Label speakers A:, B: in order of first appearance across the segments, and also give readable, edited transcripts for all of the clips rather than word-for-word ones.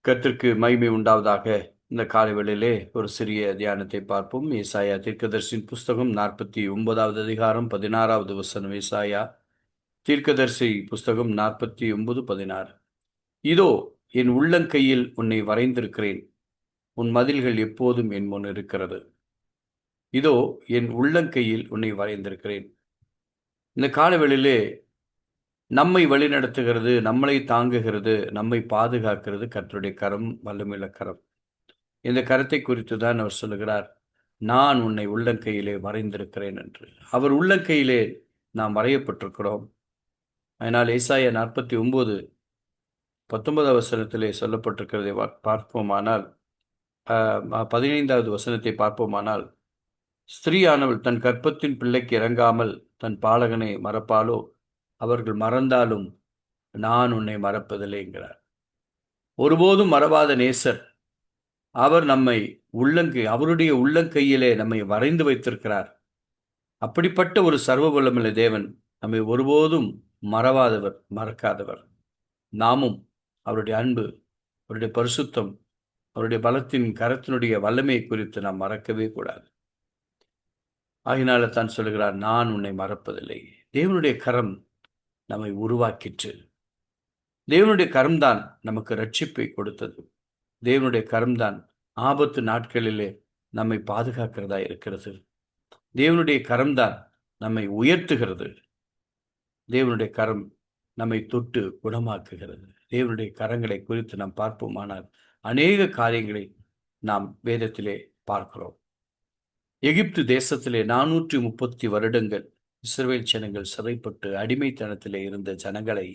A: கர்த்தருக்கு மகிமை உண்டாவதாக. இந்த காலை வேளையிலே ஒரு சிறிய தியானத்தை பார்ப்போம். ஏசாயா தீர்க்கதரிசியின் புஸ்தகம் 49வது அதிகாரம் 16வது வசனம். ஏசாயா தீர்க்கதரிசி புஸ்தகம் 49:16. இதோ என் உள்ளங்கையில் உன்னை வரைந்திருக்கிறேன், உன் மதில்கள் எப்போதும் என் முன் இருக்கிறது. இதோ என் உள்ளங்கையில் உன்னை வரைந்திருக்கிறேன். இந்த காலை வேளையிலே நம்மை வழிநடத்துகிறது, நம்மளை தாங்குகிறது, நம்மை பாதுகாக்கிறது கர்த்தருடைய கரம், வல்லமையுள்ள கரம். இந்த கருத்தை குறித்து தான் அவர் சொல்லுகிறார், நான் உன்னை உள்ளங்கையிலே வரைந்திருக்கிறேன் என்று. அவர் உள்ளங்கையிலே நாம் வரையப்பட்டிருக்கிறோம். அதனால் ஏசாயா 49:19 வசனத்திலே சொல்லப்பட்டிருக்கிறதை பார்ப்போமானால், 15வது வசனத்தை பார்ப்போமானால், ஸ்திரீயானவள் தன் கர்ப்பத்தின் பிள்ளைக்கு இறங்காமல் தன் பாலகனை மறப்பாலோ? அவர்கள் மறந்தாலும் நான் உன்னை மறப்பதில்லை என்கிறார். ஒருபோதும் மறவாத நேசர். அவர் நம்மை அவருடைய உள்ளங்கையிலே நம்மை வரைந்து வைத்திருக்கிறார். அப்படிப்பட்ட ஒரு சர்வ வல்லமையுள்ள தேவன் நம்மை ஒருபோதும் மறவாதவர், மறக்காதவர். நாமும் அவருடைய அன்பு, அவருடைய பரிசுத்தம், அவருடைய பலத்தின் கரத்தினுடைய வல்லமை குறித்து நாம் மறக்கவே கூடாது. ஆகினால தான் சொல்லுகிறார், நான் உன்னை மறப்பதில்லை. தேவனுடைய கரம் நம்மை உருவாக்கிற்று. தேவனுடைய கரம்தான் நமக்கு ரட்சிப்பை கொடுத்தது. தேவனுடைய கரம்தான் ஆபத்து நாட்களிலே நம்மை பாதுகாக்கிறதா இருக்கிறது. தேவனுடைய கரம்தான் நம்மை உயர்த்துகிறது. தேவனுடைய கரம் நம்மை தொட்டு குணமாக்குகிறது. தேவனுடைய கரங்களை குறித்து நாம் பார்ப்போமானால் அநேக காரியங்களை நாம் வேதத்திலே பார்க்கிறோம். எகிப்து தேசத்திலே 430 வருடங்கள் இஸ்ரவேல் ஜனங்கள் சிறைப்பட்டு அடிமைத்தனத்திலே இருந்த ஜனங்களை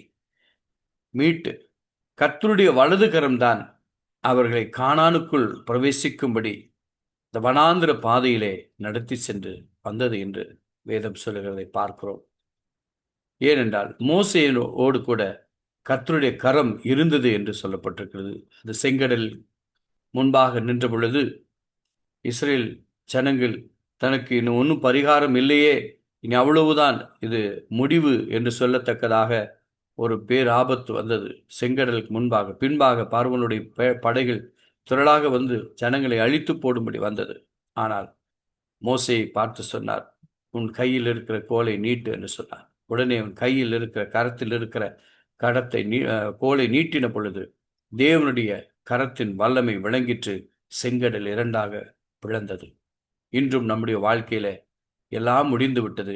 A: மீட்டு கர்த்தருடைய வலது கரம்தான் அவர்களை கானானுக்குள் பிரவேசிக்கும்படி இந்த வனாந்திர பாதையிலே நடத்தி சென்று வந்தது என்று வேதம் சொல்லுகிறதை பார்க்கிறோம். ஏனென்றால் மோசேயோடு கூட கர்த்தருடைய கரம் இருந்தது என்று சொல்லப்பட்டிருக்கிறது. அது செங்கடல் முன்பாக நின்ற பொழுது இஸ்ரேல் ஜனங்கள் தனக்கு இன்னும் ஒன்றும் பரிகாரம் இல்லையே, இனி அவ்வளவுதான், இது முடிவு என்று சொல்லத்தக்கதாக ஒரு பேராபத்து வந்தது. செங்கடலுக்கு முன்பாக பின்பாக பார்வோனுடைய படைகள் திரளாக வந்து ஜனங்களை அழித்து போடும்படி வந்தது. ஆனால் மோசேயை பார்த்து சொன்னார், உன் கையில் இருக்கிற கோலை நீட்டு என்று சொன்னார். உடனே உன் கையில் இருக்கிற கரத்தில் இருக்கிற கோலை நீட்டின பொழுது தேவனுடைய கரத்தின் வல்லமை விளங்கிற்று. செங்கடல் இரண்டாக பிளந்தது. இன்றும் நம்முடைய வாழ்க்கையில எல்லாம் முடிந்து விட்டது,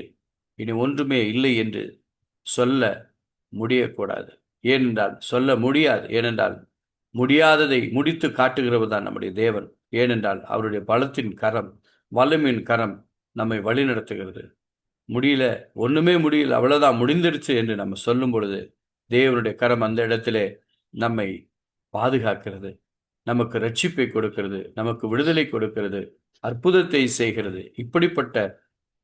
A: இனி ஒன்றுமே இல்லை என்று சொல்ல முடியக்கூடாது. ஏனென்றால் சொல்ல முடியாது. ஏனென்றால் முடியாததை முடித்து காட்டுகிறவர் தான் நம்முடைய தேவன். ஏனென்றால் அவருடைய பலத்தின் கரம், வல்லமையின் கரம் நம்மை வழிநடத்துகிறது. முடியல, ஒண்ணுமே முடியல, அவ்வளவுதான், முடிந்துருச்சு என்று நம்ம சொல்லும் பொழுது தேவனுடைய கரம் அந்த இடத்திலே நம்மை பாதுகாக்கிறது, நமக்கு ரட்சிப்பை கொடுக்கிறது, நமக்கு விடுதலை கொடுக்கிறது, அற்புதத்தை செய்கிறது. இப்படிப்பட்ட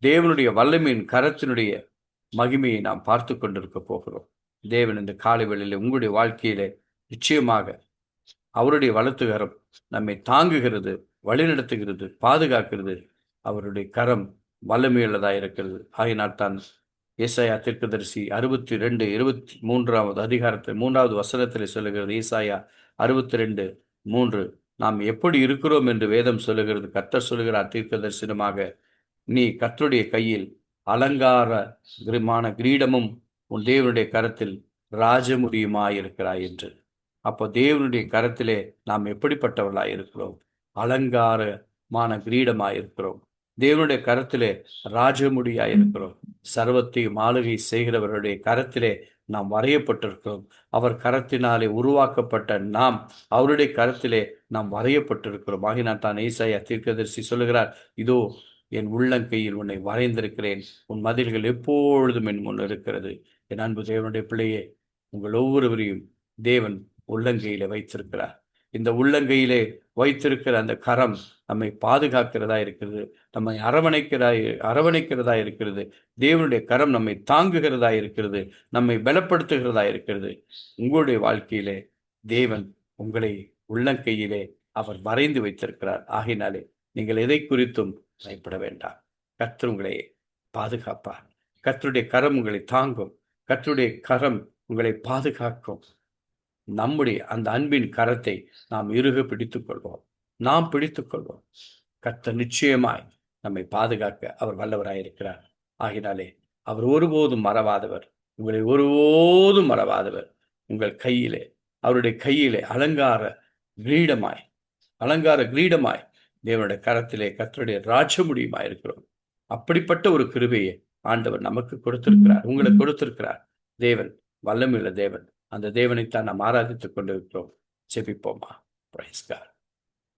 A: தேவனுடைய வல்லமையின் கரத்தினுடைய மகிமையை நாம் பார்த்து கொண்டிருக்க போகிறோம். தேவன் இந்த காலை வேளையிலே உங்களுடைய வாழ்க்கையிலே நிச்சயமாக அவருடைய வலதுகரம் நம்மை தாங்குகிறது, வழிநடத்துகிறது, பாதுகாக்கிறது. அவருடைய கரம் வல்லமையுள்ளதாக இருக்கிறது. ஆகினால் தான் ஏசாயா தீர்க்கதரிசி 62:23வது அதிகாரத்தில் 3வது வசனத்தில் சொல்லுகிறது. ஏசாயா 62:3, நாம் எப்படி இருக்கிறோம் என்று வேதம் சொல்லுகிறது. கர்த்தர் சொல்லுகிறார் தீர்க்கதரிசனமாக, நீ கர்த்தருடைய கையில் அலங்காரமான கிரீடமும் உன் தேவனுடைய கரத்தில் ராஜமுடியுமாயிருக்கிறாய் என்று. அப்போ தேவனுடைய கரத்திலே நாம் எப்படிப்பட்டவர்களாய் இருக்கிறோம்? அலங்காரமான கிரீடமாயிருக்கிறோம். தேவனுடைய கரத்திலே ராஜமுடியாயிருக்கிறோம். சர்வத்தையும் ஆளுகை செய்கிறவருடைய கரத்திலே நாம் வரையப்பட்டிருக்கிறோம். அவர் கரத்தினாலே உருவாக்கப்பட்ட நாம் அவருடைய கரத்திலே நாம் வரையப்பட்டிருக்கிறோம். ஆகினால் தான் ஏசாயா தீர்க்கதரிசி சொல்லுகிறார், இதோ என் உள்ளங்கையில் உன்னை வரைந்திருக்கிறேன், உன் மதில்கள் எப்பொழுதும் என் முன் இருக்கிறது. என் அன்பு தேவனுடைய பிள்ளையே, உங்கள் ஒவ்வொருவரையும் தேவன் உள்ளங்கையிலே வைத்திருக்கிறார். இந்த உள்ளங்கையிலே வைத்திருக்கிற அந்த கரம் நம்மை பாதுகாக்கிறதா இருக்கிறது, நம்மை அரவணைக்கிறதா இருக்கிறது. தேவனுடைய கரம் நம்மை தாங்குகிறதா இருக்கிறது, நம்மை பலப்படுத்துகிறதா இருக்கிறது. உங்களுடைய வாழ்க்கையிலே தேவன் உங்களை உள்ளங்கையிலே அவர் வரைந்து வைத்திருக்கிறார். ஆகினாலே நீங்கள் எதை குறித்தும் பயப்பட வேண்டாம். கர்த்தர் உங்களை பாதுகாப்பார். கர்த்தருடைய கரம் உங்களை தாங்கும். கர்த்தருடைய கரம் உங்களை பாதுகாக்கும். நம்முடைய அந்த அன்பின் கரத்தை நாம் இறுக பிடித்துக் கொள்வோம். நாம் பிடித்துக் கொள்வோம். கர்த்தர் நிச்சயமாய் நம்மை பாதுகாக்க அவர் வல்லவராயிருக்கிறார். ஆகினாலே அவர் ஒருபோதும் மறவாதவர். உங்களை ஒருபோதும் மறவாதவர். உங்கள் கையிலே, அவருடைய கையிலே அலங்கார கிரீடமாய் தேவனுடைய கரத்திலே கர்த்தருடைய ராஜமுடியுமாய் இருக்கிறோம். அப்படிப்பட்ட ஒரு கிருபையை ஆண்டவர் நமக்கு கொடுத்திருக்கிறார், உங்களுக்கு கொடுத்திருக்கிறார். தேவன் வல்லமையுள்ள தேவன். அந்த தேவனைத்தான் நாம் ஆராதித்துக் கொண்டிருக்கிறோம். ஜெபிப்போமா? Praise God.